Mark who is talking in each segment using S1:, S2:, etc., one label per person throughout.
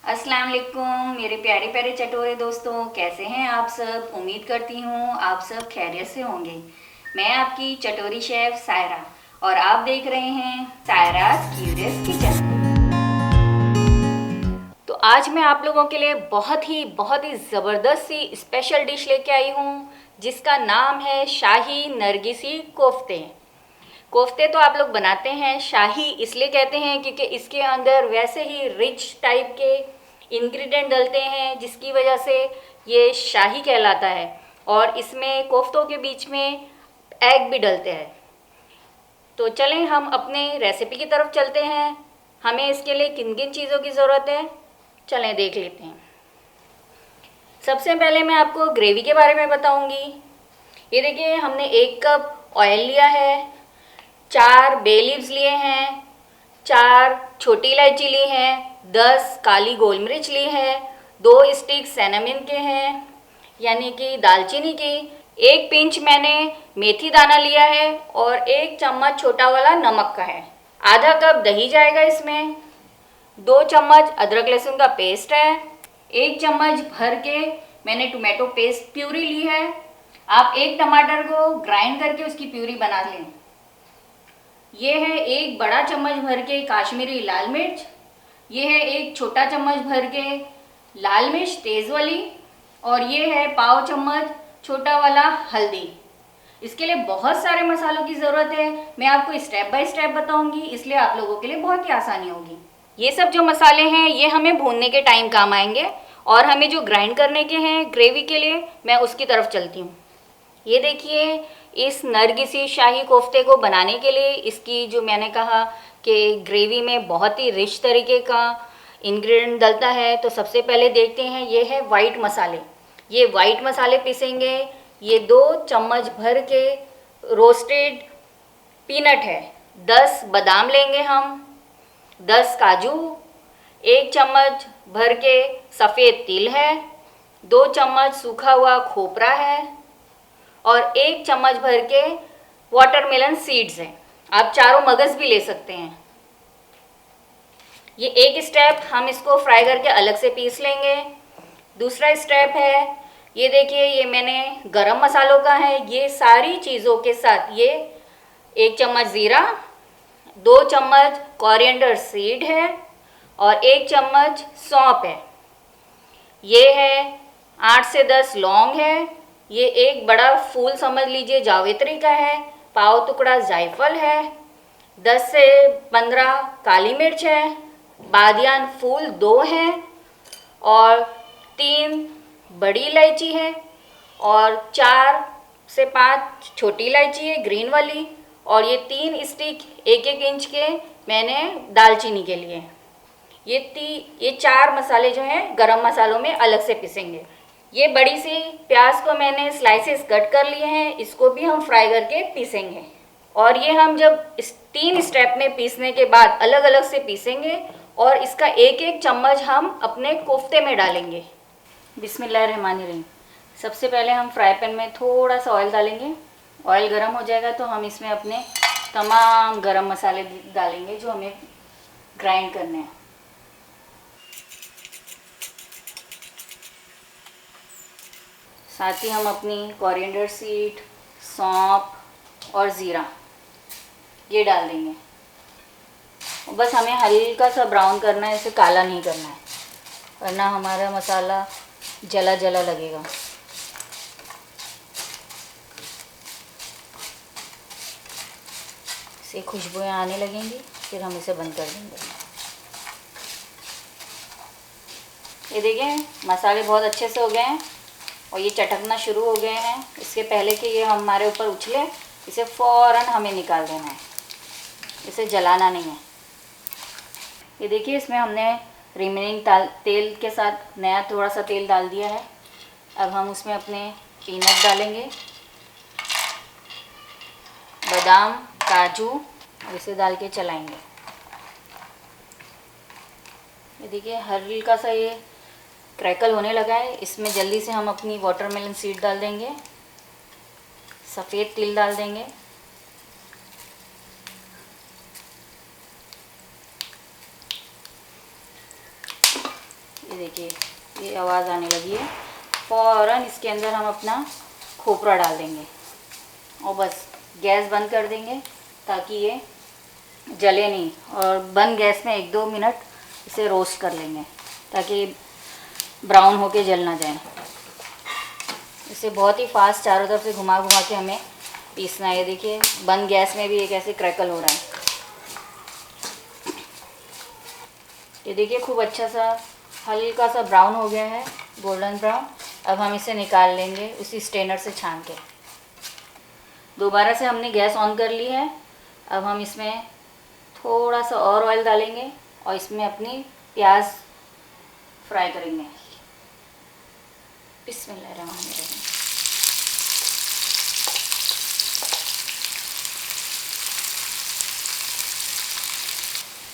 S1: अस्सलाम वालेकुम मेरे प्यारे प्यारे चटोरे दोस्तों, कैसे हैं आप सब। उम्मीद करती हूँ आप सब खैरियत से होंगे। मैं आपकी चटोरी शेफ सायरा और आप देख रहे हैं सायराज क्यूरियस किचन। तो आज मैं आप लोगों के लिए बहुत ही ज़बरदस्त सी स्पेशल डिश लेके आई हूँ जिसका नाम है शाही नरगिसी कोफ्ते। कोफ्ते तो आप लोग बनाते हैं, शाही इसलिए कहते हैं क्योंकि इसके अंदर वैसे ही रिच टाइप के इंग्रेडिएंट डलते हैं जिसकी वजह से ये शाही कहलाता है। और इसमें कोफ्तों के बीच में एग भी डलते हैं। तो चलें हम अपने रेसिपी की तरफ चलते हैं। हमें इसके लिए किन किन चीज़ों की ज़रूरत है चलें देख लेते हैं। सबसे पहले मैं आपको ग्रेवी के बारे में बताऊंगी। ये देखिए, हमने 1 कप ऑयल लिया है, 4 बे लीव्स लिए हैं, 4 छोटी इलायची ली हैं, 10 काली गोल मिर्च ली है, 2 स्टिक सिनेमन के हैं यानी कि दालचीनी की, 1 पिंच मैंने मेथी दाना लिया है और 1 चम्मच छोटा वाला नमक का है। आधा कप दही जाएगा इसमें, 2 चम्मच अदरक लहसुन का पेस्ट है, 1 चम्मच भर के मैंने टोमेटो पेस्ट प्यूरी ली है। आप 1 टमाटर को ग्राइंड करके उसकी प्यूरी बना लें। ये है 1 बड़ा चम्मच भर के काश्मीरी लाल मिर्च, ये है 1 छोटा चम्मच भर के लाल मिर्च तेज़ वाली, और ये है पाव चम्मच छोटा वाला हल्दी। इसके लिए बहुत सारे मसालों की ज़रूरत है, मैं आपको स्टेप बाय स्टेप बताऊंगी, इसलिए आप लोगों के लिए बहुत ही आसानी होगी। ये सब जो मसाले हैं ये हमें भूनने के टाइम काम आएंगे, और हमें जो ग्राइंड करने के हैं ग्रेवी के लिए मैं उसकी तरफ चलती हूँ। ये देखिए, इस नरगिसी शाही कोफ्ते को बनाने के लिए इसकी जो मैंने कहा कि ग्रेवी में बहुत ही रिच तरीके का इंग्रेडिएंट डलता है। तो सबसे पहले देखते हैं, ये है वाइट मसाले। ये वाइट मसाले पीसेंगे। ये 2 चम्मच भर के रोस्टेड पीनट है, 10 बादाम लेंगे हम, 10 काजू, 1 चम्मच भर के सफ़ेद तिल है, 2 चम्मच सूखा हुआ खोपरा है और 1 चम्मच भर के वाटरमेलन सीड्स हैं। आप चारों मगज भी ले सकते हैं। ये एक स्टेप, हम इसको फ्राई करके अलग से पीस लेंगे। दूसरा स्टेप है, ये देखिए, ये मैंने गरम मसालों का है। ये सारी चीज़ों के साथ ये 1 चम्मच ज़ीरा, 2 चम्मच कोरिएंडर सीड है और 1 चम्मच सौंफ है। ये है 8 से 10 लौंग है। ये 1 बड़ा फूल समझ लीजिए जावित्री का है, पाव टुकड़ा जायफल है, 10 से 15 काली मिर्च है, बादियान फूल 2 हैं और 3 बड़ी इलायची है और 4 से 5 छोटी इलायची है ग्रीन वाली, और ये 3 स्टिक 1-1 इंच के मैंने दालचीनी के लिए। ये 4 मसाले जो हैं गरम मसालों में अलग से पीसेंगे। ये बड़ी सी प्याज को मैंने स्लाइसेस कट कर लिए हैं, इसको भी हम फ्राई करके पीसेंगे। और ये हम जब इस 3 स्टेप में पीसने के बाद अलग अलग से पीसेंगे और इसका 1-1 चम्मच हम अपने कोफ्ते में डालेंगे। बिस्मिल्लाहिर्रहमानिर्रहीम। सबसे पहले हम फ्राई पैन में थोड़ा सा ऑयल डालेंगे। ऑयल गर्म हो जाएगा तो हम इसमें अपने तमाम गरम मसाले डालेंगे जो हमें ग्राइंड करने हैं। साथ ही हम अपनी कोरिएंडर सीड, सौंफ और ज़ीरा ये डाल देंगे। बस हमें हल्का सा ब्राउन करना है, इसे काला नहीं करना है, वरना हमारा मसाला जला जला लगेगा। इसे खुशबुएं आने लगेंगी, फिर हम इसे बंद कर देंगे। ये देखें, मसाले बहुत अच्छे से हो गए हैं और ये चटकना शुरू हो गए हैं। इसके पहले कि ये हमारे ऊपर उछले, इसे फ़ौरन हमें निकाल देना है, इसे जलाना नहीं है। ये देखिए, इसमें हमने रिमेनिंग तेल के साथ नया थोड़ा सा तेल डाल दिया है। अब हम उसमें अपने पीनट डालेंगे, बादाम, काजू, और इसे डाल के चलाएंगे। ये देखिए, हल्का सा ये क्रैकल होने लगा है। इसमें जल्दी से हम अपनी वाटरमेलन सीड डाल देंगे, सफ़ेद तिल डाल देंगे, ये देखिए ये आवाज़ आने लगी है। फ़ौरन इसके अंदर हम अपना खोपरा डाल देंगे और बस गैस बंद कर देंगे ताकि ये जले नहीं, और बंद गैस में 1-2 मिनट इसे रोस्ट कर लेंगे ताकि ब्राउन होके जल ना जाए। इसे बहुत ही फास्ट चारों तरफ से घुमा घुमा के हमें पीसना है। ये देखिए बंद गैस में भी ये कैसे क्रैकल हो रहा है। ये देखिए खूब अच्छा सा हल्का सा ब्राउन हो गया है, गोल्डन ब्राउन। अब हम इसे निकाल लेंगे उसी स्ट्रेनर से छान के। दोबारा से हमने गैस ऑन कर ली है। अब हम इसमें थोड़ा सा और ऑयल डालेंगे और इसमें अपनी प्याज फ्राई करेंगे। बिस्मिल्लाहिर्रहमानिर्रहीम।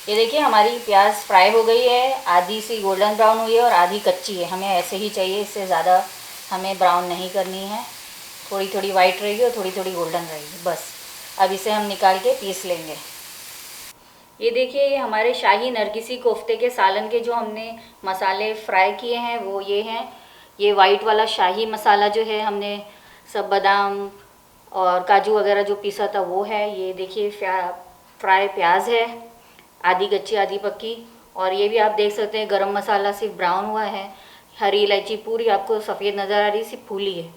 S1: ये देखिए हमारी प्याज फ्राई हो गई है, आधी सी गोल्डन ब्राउन हुई है और आधी कच्ची है। हमें ऐसे ही चाहिए, इससे ज़्यादा हमें ब्राउन नहीं करनी है। थोड़ी थोड़ी वाइट रहेगी और थोड़ी थोड़ी गोल्डन रहेगी बस। अब इसे हम निकाल के पीस लेंगे। ये देखिए ये हमारे शाही नरगिसी कोफ्ते के सालन के जो हमने मसाले फ्राई किए हैं वो ये हैं। ये वाइट वाला शाही मसाला जो है, हमने सब बादाम और काजू वगैरह जो पीसा था वो है। ये देखिए फ्राई प्याज है, आधी कच्ची आधी पक्की। और ये भी आप देख सकते हैं गरम मसाला सिर्फ ब्राउन हुआ है। हरी इलायची पूरी आपको सफ़ेद नज़र आ रही है, सिर्फ फूली है।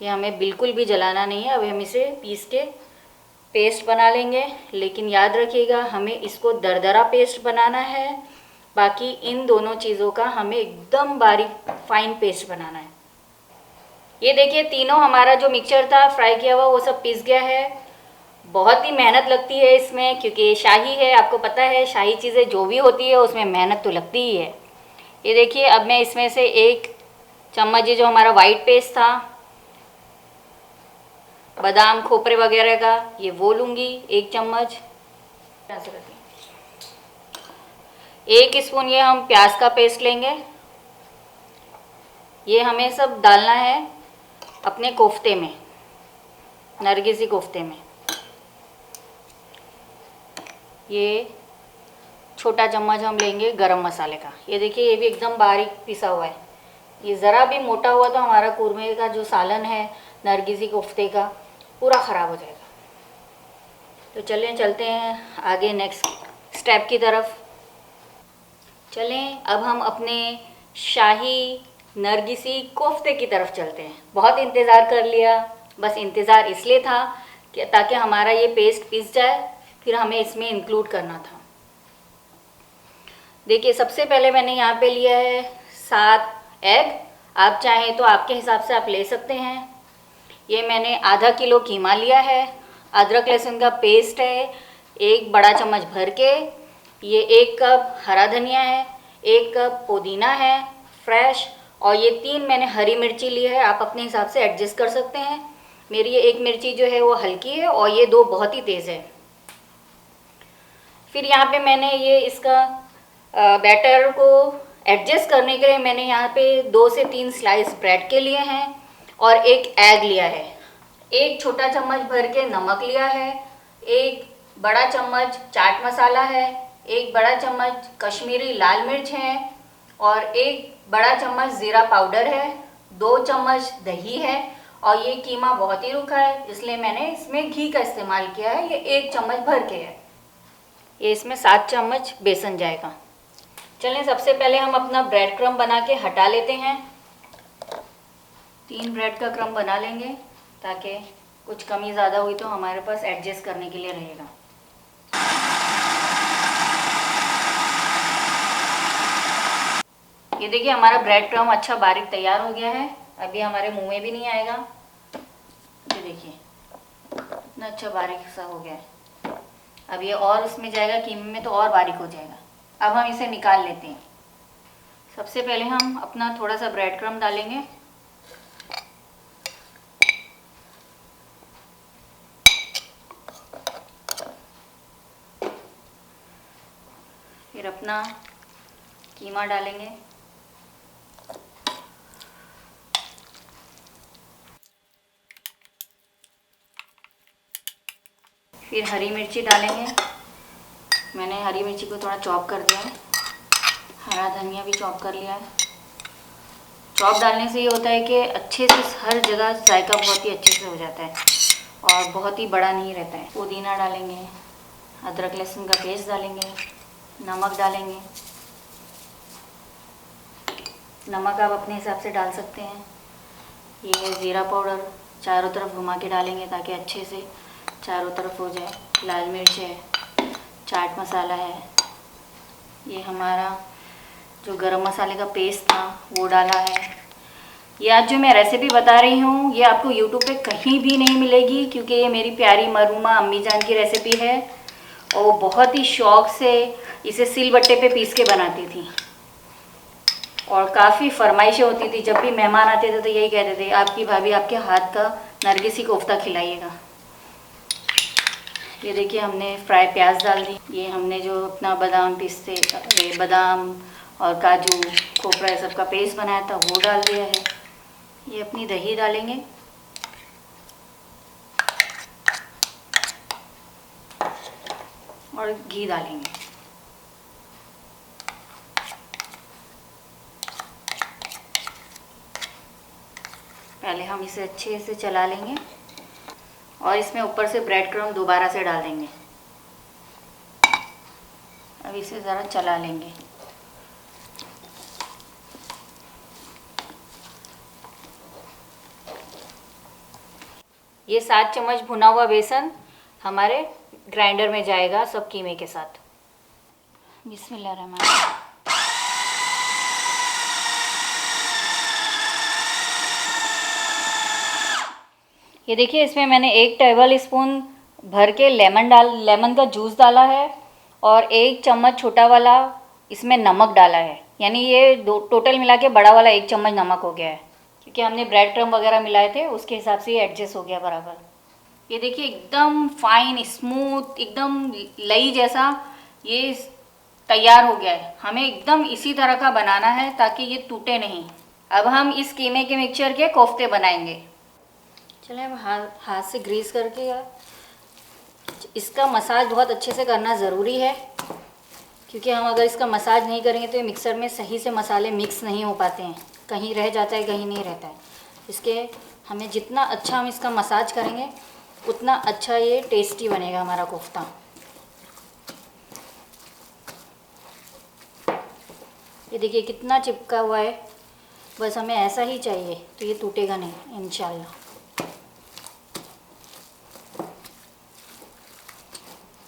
S1: ये हमें बिल्कुल भी जलाना नहीं है। अब हम इसे पीस के पेस्ट बना लेंगे, लेकिन याद रखिएगा हमें इसको दरदरा पेस्ट बनाना है। बाकी इन दोनों चीज़ों का हमें एकदम बारीक फाइन पेस्ट बनाना है। ये देखिए तीनों हमारा जो मिक्सचर था फ्राई किया हुआ वो सब पीस गया है। बहुत ही मेहनत लगती है इसमें क्योंकि शाही है, आपको पता है शाही चीज़ें जो भी होती है उसमें मेहनत तो लगती ही है। ये देखिए अब मैं इसमें से 1 चम्मच ये जो हमारा वाइट पेस्ट था बादाम खोपरे वगैरह का, ये वो लूँगी 1 चम्मच। 1 स्पून ये हम प्याज का पेस्ट लेंगे। ये हमें सब डालना है अपने कोफ्ते में, नरगिसी कोफ्ते में। ये छोटा चम्मच हम लेंगे गरम मसाले का। ये देखिए ये भी एकदम बारीक पिसा हुआ है। ये ज़रा भी मोटा हुआ तो हमारा कुरमे का जो सालन है नरगिसी कोफ्ते का पूरा ख़राब हो जाएगा। तो चलें चलते हैं आगे नेक्स्ट स्टेप की तरफ। चलें अब हम अपने शाही नरगिसी कोफ्ते की तरफ चलते हैं। बहुत इंतज़ार कर लिया, बस इंतज़ार इसलिए था कि ताकि हमारा ये पेस्ट पिस जाए, फिर हमें इसमें इंक्लूड करना था। देखिए सबसे पहले मैंने यहाँ पे लिया है 7 एग। आप चाहें तो आपके हिसाब से आप ले सकते हैं। ये मैंने आधा किलो कीमा लिया है। अदरक लहसुन का पेस्ट है 1 बड़ा चम्मच भर के। ये 1 कप हरा धनिया है, 1 कप पुदीना है फ्रेश, और ये 3 मैंने हरी मिर्ची ली है। आप अपने हिसाब से एडजस्ट कर सकते हैं। मेरी ये 1 मिर्ची जो है वो हल्की है और ये 2 बहुत ही तेज़ है। फिर यहाँ पे मैंने ये इसका बैटर को एडजस्ट करने के लिए मैंने यहाँ पे 2 से 3 स्लाइस ब्रेड के लिए हैं और 1 एग लिया है। 1 छोटा चम्मच भर के नमक लिया है, 1 बड़ा चम्मच चाट मसाला है, 1 बड़ा चम्मच कश्मीरी लाल मिर्च है और 1 बड़ा चम्मच ज़ीरा पाउडर है, 2 चम्मच दही है। और ये कीमा बहुत ही रूखा है इसलिए मैंने इसमें घी का इस्तेमाल किया है। ये 1 चम्मच भर के है। ये इसमें 7 चम्मच बेसन जाएगा। चलें सबसे पहले हम अपना ब्रेड क्रम्ब बना के हटा लेते हैं। 3 ब्रेड का क्रम्ब बना लेंगे ताकि कुछ कमी ज़्यादा हुई तो हमारे पास एडजस्ट करने के लिए रहेगा। ये देखिए हमारा ब्रेड क्रम्ब अच्छा बारीक तैयार हो गया है। अभी हमारे मुंह में भी नहीं आएगा। ये देखिए इतना अच्छा बारीक सा हो गया है। अब ये और इसमें जाएगा कीमे में तो और बारीक हो जाएगा। अब हम इसे निकाल लेते हैं। सबसे पहले हम अपना थोड़ा सा ब्रेड क्रम्ब डालेंगे। फिर अपना कीमा डालेंगे। फिर हरी मिर्ची डालेंगे। मैंने हरी मिर्ची को थोड़ा चॉप कर दिया है। हरा धनिया भी चॉप कर लिया है। चॉप डालने से ये होता है कि अच्छे से हर जगह जायका बहुत ही अच्छे से हो जाता है और बहुत ही बड़ा नहीं रहता है। पुदीना डालेंगे, अदरक लहसुन का पेस्ट डालेंगे, नमक डालेंगे। नमक आप अपने हिसाब से डाल सकते हैं। ये है ज़ीरा पाउडर, चारों तरफ घुमा के डालेंगे ताकि अच्छे से चारों तरफ हो जाए। लाल मिर्च है, चाट मसाला है, ये हमारा जो गरम मसाले का पेस्ट था वो डाला है। ये आज जो मैं रेसिपी बता रही हूँ ये आपको यूट्यूब पे कहीं भी नहीं मिलेगी, क्योंकि ये मेरी प्यारी मरूमा अम्मी जान की रेसिपी है और बहुत ही शौक़ से इसे सिलबट्टे पे पीस के बनाती थी और काफ़ी फरमाइशें होती थी। जब भी मेहमान आते थे तो यही कहते थे आपकी भाभी आपके हाथ का नरगिसी कोफ्ता खिलाइएगा। ये देखिए हमने फ्राई प्याज डाल दी। ये हमने जो अपना बादाम पिस्ते, ये बादाम और काजू खोपरा सब का पेस्ट बनाया था वो डाल दिया है। ये अपनी दही डालेंगे और घी डालेंगे। पहले हम इसे अच्छे से चला लेंगे और इसमें ऊपर से ब्रेड क्रम्ब दोबारा से डाल देंगे। अब इसे ज़रा चला लेंगे। ये 7 चम्मच भुना हुआ बेसन हमारे ग्राइंडर में जाएगा सब कीमे के साथ। बिस्मिल्लाहिर्रहमानिर्रहीम। ये देखिए इसमें मैंने 1 टेबल स्पून भर के लेमन का जूस डाला है और 1 चम्मच छोटा वाला इसमें नमक डाला है। यानी ये टोटल मिला के बड़ा वाला 1 चम्मच नमक हो गया है, क्योंकि हमने ब्रेड क्रम्ब वगैरह मिलाए थे उसके हिसाब से ये एडजस्ट हो गया बराबर। ये देखिए एकदम फाइन स्मूथ, एकदम लई जैसा ये तैयार हो गया है। हमें एकदम इसी तरह का बनाना है ताकि ये टूटे नहीं। अब हम इस कीमे के मिक्सचर के कोफ्ते बनाएंगे। चलें अब हाथ से ग्रीस करके इसका मसाज बहुत अच्छे से करना ज़रूरी है, क्योंकि हम अगर इसका मसाज नहीं करेंगे तो ये मिक्सर में सही से मसाले मिक्स नहीं हो पाते हैं, कहीं रह जाता है कहीं नहीं रहता है। इसके हमें जितना अच्छा हम इसका मसाज करेंगे उतना अच्छा ये टेस्टी बनेगा हमारा कोफ्ता। ये देखिए कितना चिपका हुआ है, बस हमें ऐसा ही चाहिए तो ये टूटेगा नहीं इंशाल्लाह।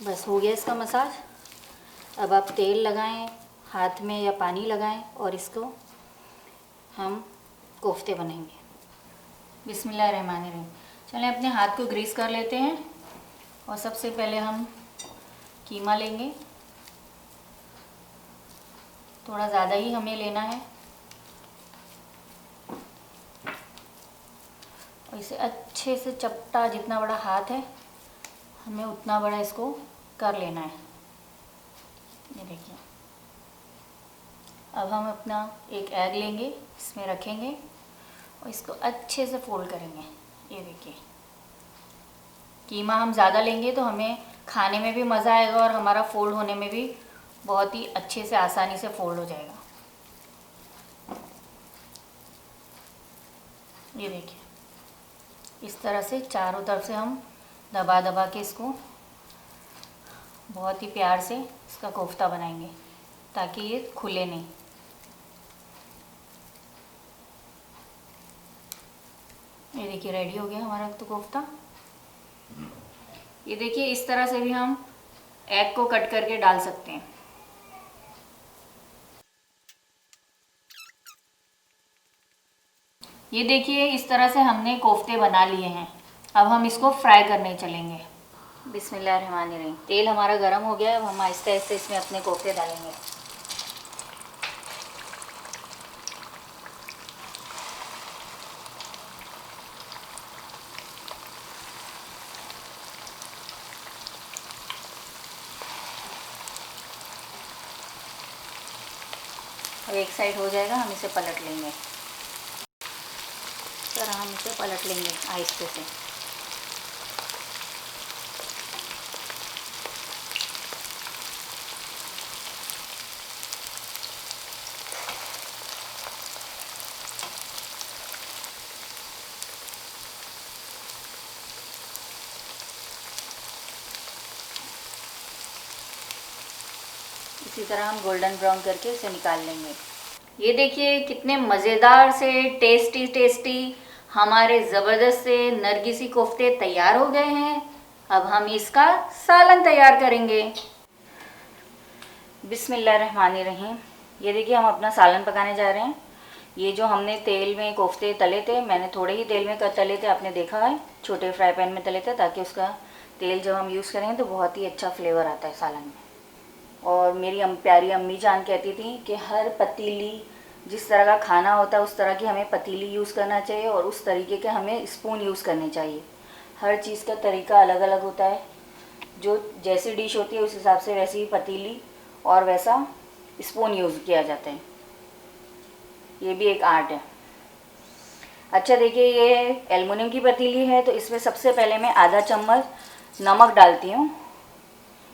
S1: बस हो गया इसका मसाज। अब आप तेल लगाएं हाथ में या पानी लगाएं और इसको हम कोफ्ते बनाएंगे। बिस्मिल्लाहिर्रहमानिर्रहीम। चलें अपने हाथ को ग्रीस कर लेते हैं और सबसे पहले हम कीमा लेंगे। थोड़ा ज़्यादा ही हमें लेना है और इसे अच्छे से चपटा, जितना बड़ा हाथ है हमें उतना बड़ा इसको कर लेना है। ये देखिए अब हम अपना एक एग लेंगे, इसमें रखेंगे और इसको अच्छे से फोल्ड करेंगे। ये देखिए कीमा हम ज़्यादा लेंगे तो हमें खाने में भी मज़ा आएगा और हमारा फोल्ड होने में भी बहुत ही अच्छे से आसानी से फोल्ड हो जाएगा। ये देखिए इस तरह से चारों तरफ से हम दबा दबा के इसको बहुत ही प्यार से इसका कोफ्ता बनाएंगे ताकि ये खुले नहीं। ये देखिए रेडी हो गया हमारा तो कोफ्ता। ये देखिए इस तरह से भी हम एग को कट करके डाल सकते हैं। ये देखिए इस तरह से हमने कोफ्ते बना लिए हैं। अब हम इसको फ्राई करने चलेंगे। बिस्मिल्लाहिर्रहमानिर्रहीम। तेल हमारा गर्म हो गया है, अब हम आहिस्ते आहिस्ते इसमें अपने कोफ्ते डालेंगे। अब एक साइड हो जाएगा हम इसे पलट लेंगे। इस तरह हम इसे पलट लेंगे आहिस्ते से। इसी तरह हम गोल्डन ब्राउन करके इसे निकाल लेंगे। ये देखिए कितने मज़ेदार से टेस्टी टेस्टी हमारे ज़बरदस्त से नरगिसी कोफ्ते तैयार हो गए हैं। अब हम इसका सालन तैयार करेंगे। बिस्मिल्लाहिर्रहमानिर्रहीम। ये देखिए हम अपना सालन पकाने जा रहे हैं। ये जो हमने तेल में कोफ्ते तले थे, मैंने थोड़े ही तेल में तले थे, आपने देखा है, छोटे फ्राई पैन में तले थे, ताकि उसका तेल जब हम यूज़ करेंगे तो बहुत ही अच्छा फ्लेवर आता है सालन में। और मेरी प्यारी अम्मी जान कहती थी कि हर पतीली, जिस तरह का खाना होता है उस तरह की हमें पतीली यूज़ करना चाहिए और उस तरीके के हमें स्पून यूज़ करने चाहिए। हर चीज़ का तरीका अलग अलग होता है। जो जैसी डिश होती है उस हिसाब से वैसी ही पतीली और वैसा स्पून यूज़ किया जाता है। ये भी एक आर्ट है। अच्छा देखिए, ये एल्युमिनियम की पतीली है तो इसमें सबसे पहले मैं आधा चम्मच नमक डालती हूँ।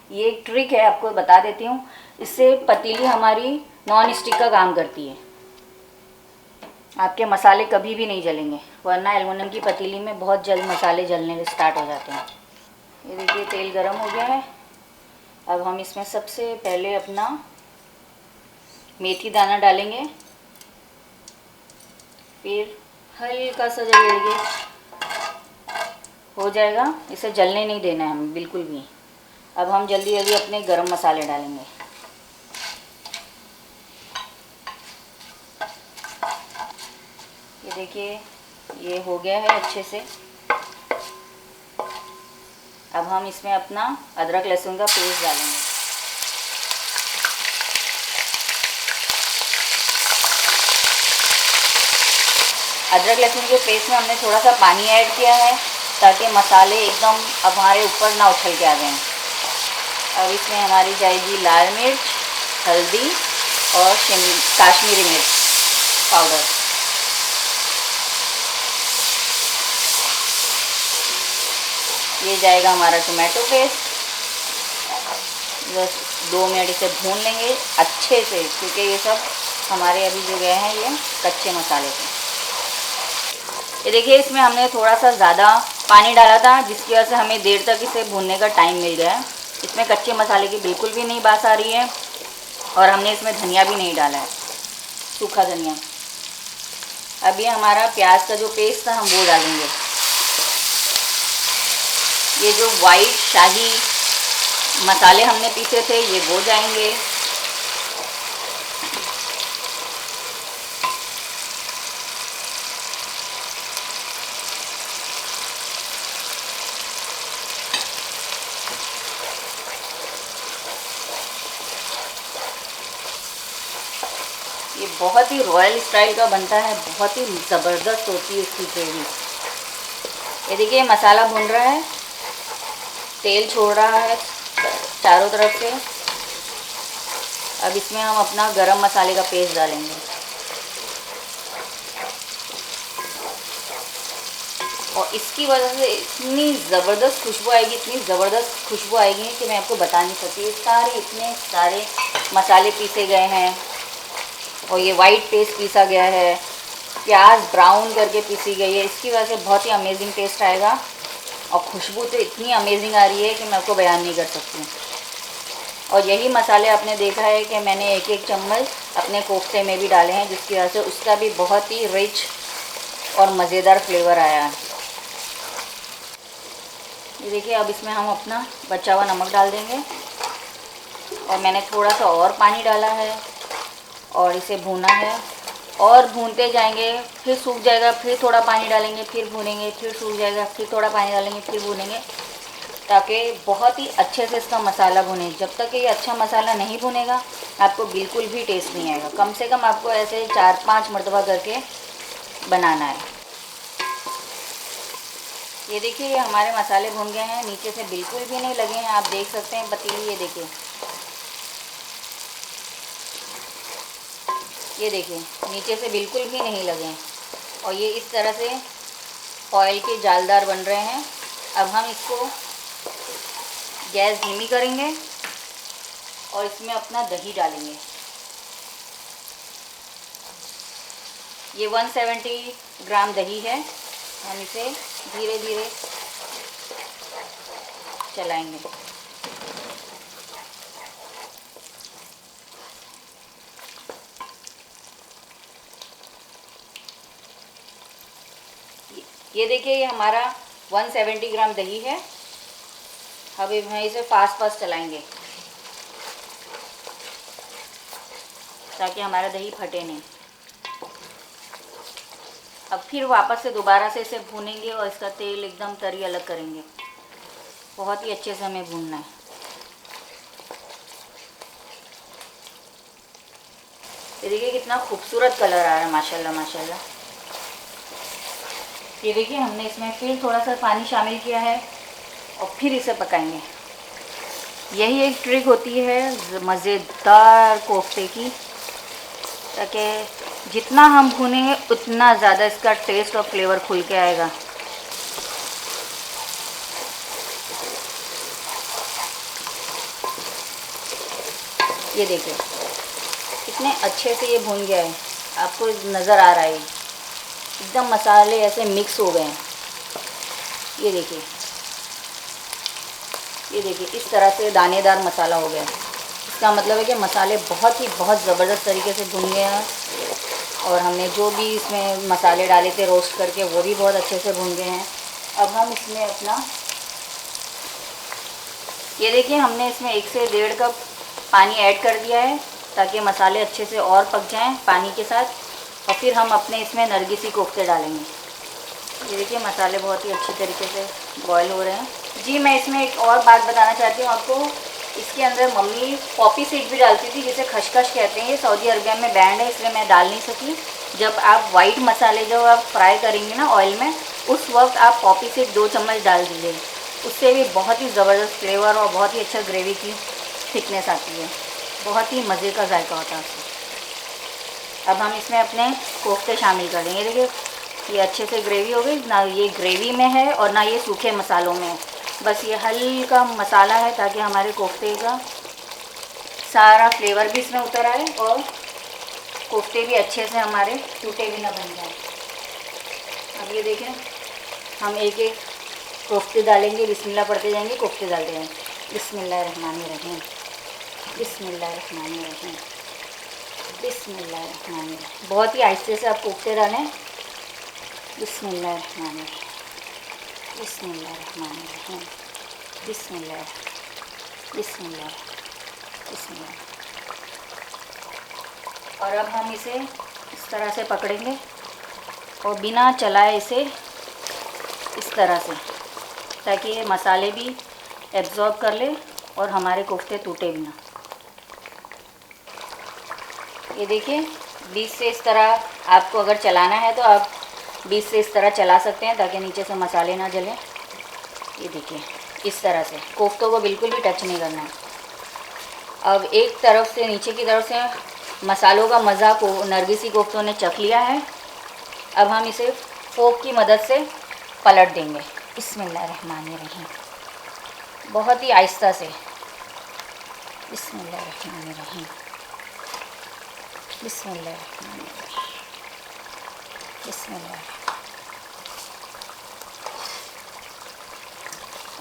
S1: ये एक ट्रिक है, आपको बता देती हूँ, इससे पतीली हमारी नॉन स्टिक का काम करती है। आपके मसाले कभी भी नहीं जलेंगे, वरना एल्युमिनियम की पतीली में बहुत जल्द मसाले जलने स्टार्ट हो जाते हैं। ये देखिए तेल गरम हो गया है। अब हम इसमें सबसे पहले अपना मेथी दाना डालेंगे, फिर हल्का सा जब ये हो जाएगा, इसे जलने नहीं देना है हमें बिल्कुल भी। अब हम जल्दी जल्दी अपने गरम मसाले डालेंगे। ये देखिए ये हो गया है अच्छे से। अब हम इसमें अपना अदरक लहसुन का पेस्ट डालेंगे। अदरक लहसुन के पेस्ट में हमने थोड़ा सा पानी ऐड किया है ताकि मसाले एकदम अब हमारे ऊपर ना उछल के आ जाएं। अब इसमें हमारी जाएगी लाल मिर्च, हल्दी और काश्मीरी मिर्च पाउडर। ये जाएगा हमारा टोमेटो पेस्ट। बस 2 मिनट इसे भून लेंगे अच्छे से, क्योंकि ये सब हमारे अभी जो गए हैं ये कच्चे मसाले थे। ये देखिए इसमें हमने थोड़ा सा ज़्यादा पानी डाला था, जिसकी वजह से हमें देर तक इसे भूनने का टाइम मिल गया है। इसमें कच्चे मसाले की बिल्कुल भी नहीं बास आ रही है और हमने इसमें धनिया भी नहीं डाला है, सूखा धनिया। अब ये हमारा प्याज का जो पेस्ट था हम वो डालेंगे। ये जो वाइट शाही मसाले हमने पीसे थे ये वो जाएंगे। ये बहुत ही रॉयल स्टाइल का बनता है, बहुत ही ज़बरदस्त होती है इसकी ग्रेवी। ये देखिए मसाला भुन रहा है, तेल छोड़ रहा है चारों तरफ से। अब इसमें हम अपना गरम मसाले का पेस्ट डालेंगे और इसकी वजह से इतनी ज़बरदस्त खुशबू आएगी, इतनी ज़बरदस्त खुशबू आएगी कि मैं आपको बता नहीं सकती। इतने सारे मसाले पीसे गए हैं और ये वाइट पेस्ट पीसा गया है, प्याज ब्राउन करके पीसी गई है। इसकी वजह से बहुत ही अमेजिंग टेस्ट आएगा और खुशबू तो इतनी अमेजिंग आ रही है कि मैं आपको बयान नहीं कर सकती। और यही मसाले आपने देखा है कि मैंने एक एक चम्मच अपने कोफ्ते में भी डाले हैं, जिसकी वजह से उसका भी बहुत ही रिच और मज़ेदार फ्लेवर आया है। ये देखिए अब इसमें हम अपना बचा हुआ नमक डाल देंगे और मैंने थोड़ा सा और पानी डाला है और इसे भूना है और भूनते जाएंगे। फिर सूख जाएगा, फिर थोड़ा पानी डालेंगे, फिर भूनेंगे, फिर सूख जाएगा, फिर थोड़ा पानी डालेंगे, फिर भूनेंगे, ताकि बहुत ही अच्छे से इसका मसाला भुने। जब तक ये अच्छा मसाला नहीं भुनेगा आपको बिल्कुल भी टेस्ट नहीं आएगा। कम से कम आपको ऐसे 4-5 मरतबा करके बनाना है। ये देखिए ये हमारे मसाले भुन गए हैं, नीचे से बिल्कुल भी नहीं लगे हैं, आप देख सकते हैं पतीली। ये देखिए, ये देखिए नीचे से बिल्कुल भी नहीं लगे हैं और ये इस तरह से ऑयल के जालदार बन रहे हैं। अब हम इसको गैस धीमी करेंगे और इसमें अपना दही डालेंगे। ये 170 ग्राम दही है। हम इसे धीरे धीरे चलाएंगे। ये देखिए, ये हमारा 170 ग्राम दही है। अब हम इसे फास्ट चलाएंगे ताकि हमारा दही फटे नहीं। अब फिर वापस से दोबारा से इसे भूनेंगे और इसका तेल एकदम तरी अलग करेंगे। बहुत ही अच्छे से हमें भूनना है। ये देखिए कितना खूबसूरत कलर आ रहा है, माशाल्लाह माशाल्लाह। ये देखिए, हमने इसमें फिर थोड़ा सा पानी शामिल किया है और फिर इसे पकाएंगे। यही एक ट्रिक होती है मज़ेदार कोफ्ते की, ताकि जितना हम भूनेंगे उतना ज़्यादा इसका टेस्ट और फ्लेवर खुल के आएगा। ये देखिए कितने अच्छे से ये भून गया है, आपको नज़र आ रहा है एकदम मसाले ऐसे मिक्स हो गए हैं। ये देखिए, ये देखिए इस तरह से दानेदार मसाला हो गया है। इसका मतलब है कि मसाले बहुत ज़बरदस्त तरीके से भुन गए हैं और हमने जो भी इसमें मसाले डाले थे रोस्ट करके वो भी बहुत अच्छे से भुन गए हैं। अब हम इसमें अपना, ये देखिए हमने इसमें 1 से 1.5 कप पानी ऐड कर दिया है ताकि मसाले अच्छे से और पक जाएं पानी के साथ। और फिर हम अपने इसमें नरगिसी कोफ्ते डालेंगे। ये देखिए मसाले बहुत ही अच्छी तरीके से बॉयल हो रहे हैं। जी, मैं इसमें एक और बात बताना चाहती हूँ आपको। इसके अंदर मम्मी पॉपी सीड भी डालती थी, जिसे खशखश कहते हैं। ये सऊदी अरबिया में बैंड है, इसलिए मैं डाल नहीं सकी। जब आप वाइट मसाले जब आप फ्राई करेंगे ना ऑयल में, उस वक्त आप पॉपी सीड 2 चम्मच डाल दीजिए। उससे भी बहुत ही ज़बरदस्त फ्लेवर और बहुत ही अच्छा ग्रेवी की थिकनेस आती है। बहुत ही मज़े का जायका होता है उससे। अब हम इसमें अपने कोफ्ते शामिल कर देंगे। देखिए ये अच्छे से ग्रेवी हो गई ना, ये ग्रेवी में है और ना ये सूखे मसालों में है। बस ये हल्का मसाला है ताकि हमारे कोफ्ते का सारा फ्लेवर भी इसमें उतर आए और कोफ्ते भी अच्छे से हमारे टूटे भी ना बन जाए। अब ये देखें, हम एक एक कोफ्ते डालेंगे, बिस्मिल्लाह पढ़ते जाएंगे, कोफ्ते डालते जाएंगे। बिस्मिल्लाहिर्रहमानिर्रहीम, बिस्मिल्लाहिर्रहमानिर्रहीम, बिस्मिल्लाहिर्रहमानिर्रहीम। बहुत ही आहिस्ते से आप कोफ्ते डालें। बिस्मिल्लाहिर्रहमानिर्रहीम, बिस्मिल्लाहिर्रहमानिर्रहीम, बिस्मिल्लाह, बिस्मिल्लाह, बिस्मिल्लाह। और अब हम इसे इस तरह से पकड़ेंगे और बिना चलाए इसे इस तरह से, ताकि ये मसाले भी एब्जॉर्ब कर ले और हमारे कोफ्ते टूटे भी ना। ये देखिए बीच से इस तरह आपको अगर चलाना है तो आप बीच से इस तरह चला सकते हैं ताकि नीचे से मसाले ना जलें। ये देखिए इस तरह से कोफ्तों को बिल्कुल भी टच नहीं करना है। अब एक तरफ से नीचे की तरफ से मसालों का मज़ा को नरगिसी कोफ्तों ने चख लिया है। अब हम इसे फोक की मदद से पलट देंगे। बिस्मिल्लाहिर्रहमानिर्रहीम, बहुत ही आहिस्ता से। बिस्मिल्लाहिर्रहमानिर्रहीम, बिस्मिल्लाहिर्रहमानिर्रहीम, बिस्मिल्लाह।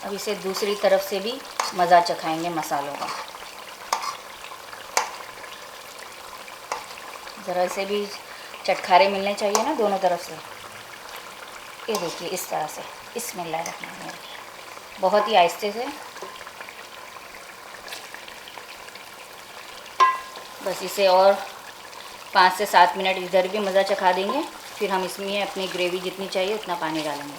S1: अब इसे दूसरी तरफ से भी मज़ा चखाएंगे मसालों का। ज़रा इसे भी चटखारे मिलने चाहिए ना दोनों तरफ से। ये देखिए इस तरह से। बिस्मिल्लाहिर्रहमानिर्रहीम, बहुत ही आहिस्ते से। बस इसे और 5 से 7 मिनट इधर भी मज़ा चखा देंगे। फिर हम इसमें अपनी ग्रेवी जितनी चाहिए उतना पानी डालेंगे।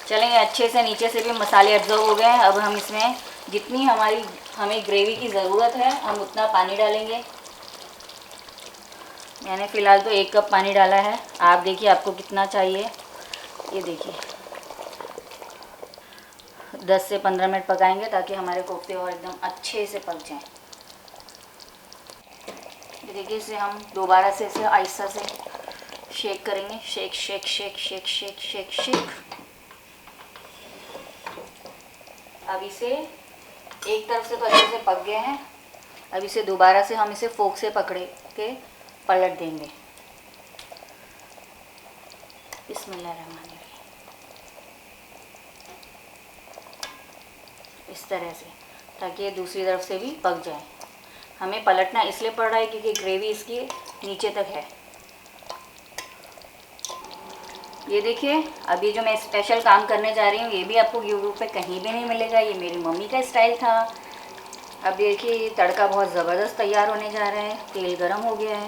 S1: चलेंगे, अच्छे से नीचे से भी मसाले एब्जॉर्ब हो गए हैं। अब हम इसमें जितनी हमें ग्रेवी की ज़रूरत है हम उतना पानी डालेंगे। मैंने फ़िलहाल तो 1 कप पानी डाला है, आप देखिए आपको कितना चाहिए। ये देखिए 10 से 15 मिनट पकाएंगे ताकि हमारे कोफ्ते और एकदम अच्छे से पक जाएं। देखिए इसे हम दोबारा से इसे आहिस्ता से शेक करेंगे। Shake shake shake shake shake shake shake. अब इसे एक तरफ से तो अच्छे से पक गए हैं। अब इसे दोबारा से हम इसे फोक से पकड़े के पलट देंगे। बिस्मिल्लाहिर्रहमानिर्रहीम, इस तरह से, ताकि ये दूसरी तरफ से भी पक जाए। हमें पलटना इसलिए पड़ रहा है क्योंकि ग्रेवी इसकी नीचे तक है। ये देखिए, अभी जो मैं स्पेशल काम करने जा रही हूँ ये भी आपको यूट्यूब पे कहीं भी नहीं मिलेगा, ये मेरी मम्मी का स्टाइल था। अब देखिए ये तड़का बहुत ज़बरदस्त तैयार होने जा रहा है, तेल गरम हो गया है।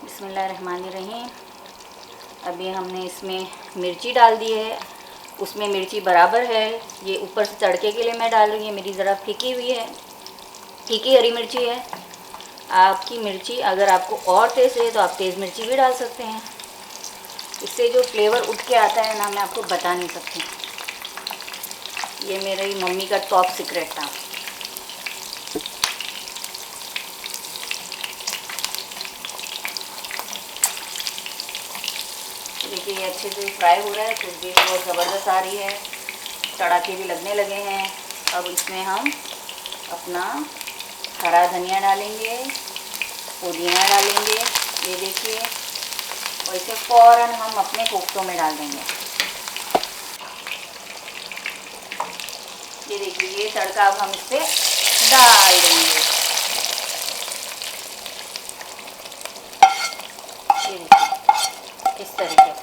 S1: बिस्मिल्लाहिर्रहमानिर्रहीम। अभी हमने इसमें मिर्ची डाल दी है, उसमें मिर्ची बराबर है। ये ऊपर से तड़के के लिए मैं डाल रही हूँ, मेरी ज़रा फीकी हुई है, फीकी हरी मिर्ची है। आपकी मिर्ची अगर आपको और तेज़ है तो आप तेज़ मिर्ची भी डाल सकते हैं। इससे जो फ्लेवर उठ के आता है ना, मैं आपको बता नहीं सकती। ये मेरी मम्मी का टॉप सीक्रेट था। देखिए ये अच्छे से फ्राई हो रहा है, खुशबू बहुत ज़बरदस्त आ रही है, तड़ाके भी लगने लगे हैं। अब इसमें हम अपना हरा धनिया डालेंगे, पुदीना डालेंगे, ये देखिए, और इसे फ़ौरन हम अपने कोफ्तों में डाल देंगे। ये देखिए ये तड़का अब हम इस पर डाल देंगे। ये देखिए इस तरीके से,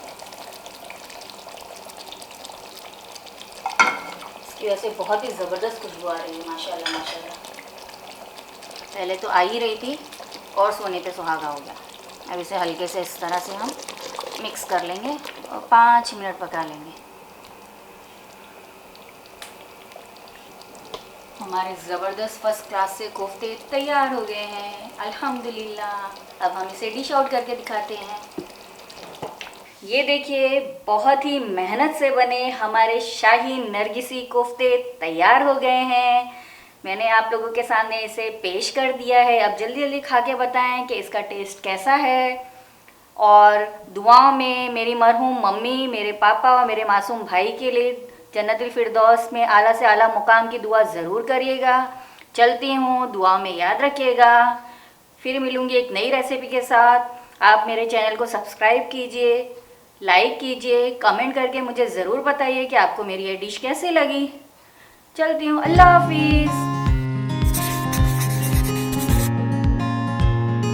S1: इसकी वजह से बहुत ही ज़बरदस्त खुशबू आ रही है, माशाल्लाह माशाल्लाह। पहले तो आ ही रही थी और सोने पे सुहागा हो गया। अब इसे हल्के से इस तरह से हम मिक्स कर लेंगे और 5 मिनट पका लेंगे। हमारे ज़बरदस्त फर्स्ट क्लास से कोफ्ते तैयार हो गए हैं अल्हम्दुलिल्लाह। अब हम इसे डिश आउट करके दिखाते हैं। ये देखिए बहुत ही मेहनत से बने हमारे शाही नरगिसी कोफ्ते तैयार हो गए हैं। मैंने आप लोगों के सामने इसे पेश कर दिया है। अब जल्दी जल्दी खा के बताएं कि इसका टेस्ट कैसा है। और दुआओं में मेरी मरहूम मम्मी, मेरे पापा और मेरे मासूम भाई के लिए जन्नतुल फिरदौस में आला से आला मुकाम की दुआ ज़रूर करिएगा। चलती हूँ, दुआओं में याद रखिएगा। फिर मिलूँगी एक नई रेसिपी के साथ। आप मेरे चैनल को सब्सक्राइब कीजिए, लाइक कीजिए, कमेंट करके मुझे ज़रूर बताइए कि आपको मेरी ये डिश कैसे लगी। चलती हूँ, अल्लाह हाफिज़।